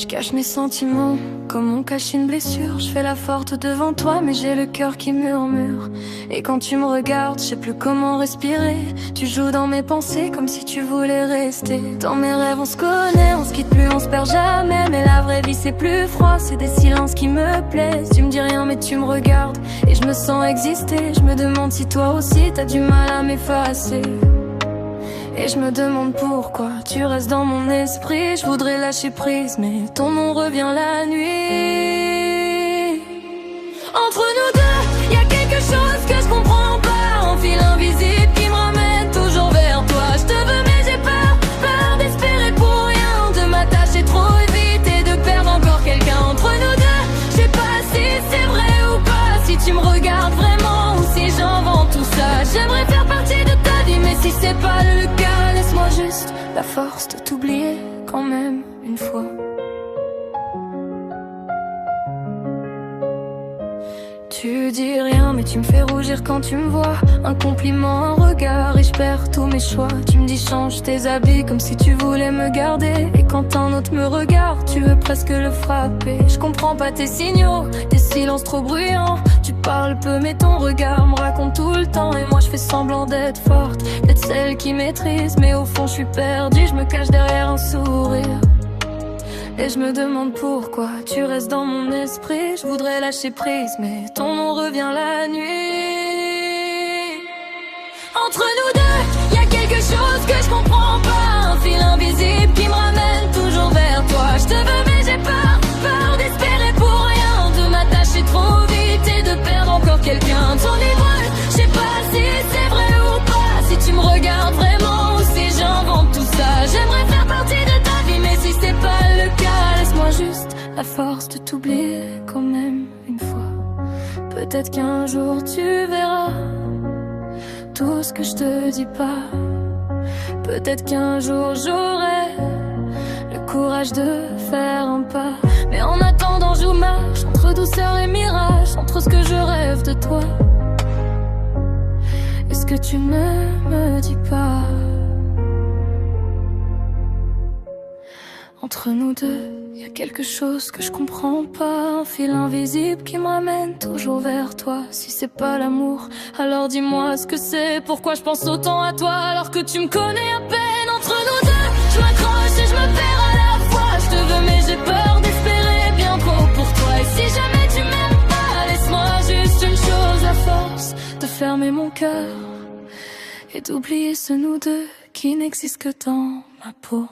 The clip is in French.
Je cache mes sentiments, comme on cache une blessure. Je fais la forte devant toi, mais j'ai le cœur qui murmure. Et quand tu me regardes, je sais plus comment respirer. Tu joues dans mes pensées, comme si tu voulais rester. Dans mes rêves on se connaît, on se quitte plus, on se perd jamais. Mais la vraie vie c'est plus froid, c'est des silences qui me plaisent. Tu me dis rien mais tu me regardes, et je me sens exister. Je me demande si toi aussi t'as du mal à m'effacer. Et je me demande pourquoi tu restes dans mon esprit. Je voudrais lâcher prise, mais ton nom revient la nuit. Entre nous deux, y a quelque chose que je comprends pas. Un fil invisible qui me ramène toujours vers toi. Je te veux mais j'ai peur, peur d'espérer pour rien, de m'attacher trop vite et de perdre encore quelqu'un. Entre nous deux, je sais pas si c'est vrai ou pas, si tu me regardes vraiment ou si j'invente tout ça. J'aimerais faire partie de ta vie, mais si c'est pas le cas, laisse-moi juste la force de t'oublier quand même une fois. Tu dis rien mais tu me fais rougir quand tu me vois. Un compliment, un regard et je perds tous mes choix. Tu me dis change tes habits comme si tu voulais me garder. Et quand un autre me regarde, tu veux presque le frapper. Je comprends pas tes signaux, tes silences trop bruyants. Tu parles peu mais ton regard me raconte tout le temps. Et moi je fais semblant d'être forte, d'être celle qui maîtrise. Mais au fond je suis perdue, je me cache derrière un sourire. Et je me demande pourquoi tu restes dans mon esprit. Je voudrais lâcher prise, mais ton nom revient la nuit. Entre nous deux, y a quelque chose que je comprends pas. Un fil invisible qui me ramène toujours vers toi. Je te veux mais j'ai peur, peur d'espérer pour rien, de m'attacher trop vite et de perdre encore quelqu'un. Ton idole, je sais pas si c'est vrai ou pas, si tu me regardes vraiment ou si j'invente tout ça. J'aimerais faire partie de ta vie, mais si c'est pas le cas, laisse-moi juste la force de t'oublier quand même une fois. Peut-être qu'un jour tu verras tout ce que je te dis pas. Peut-être qu'un jour j'aurai le courage de faire un pas. Mais en attendant je marche entre douceur et mirage, entre ce que je rêve de toi et ce que tu ne me dis pas. Entre nous deux, y a quelque chose que je comprends pas. Un fil invisible qui me ramène toujours vers toi. Si c'est pas l'amour, alors dis-moi ce que c'est. Pourquoi je pense autant à toi alors que tu me connais à peine. Entre nous deux, je m'accroche et je me perds à la fois. Je te veux mais j'ai peur d'espérer bien trop pour toi. Et si jamais tu m'aimes pas, laisse-moi juste une chose, la force de fermer mon cœur et d'oublier ce nous deux qui n'existe que dans ma peau.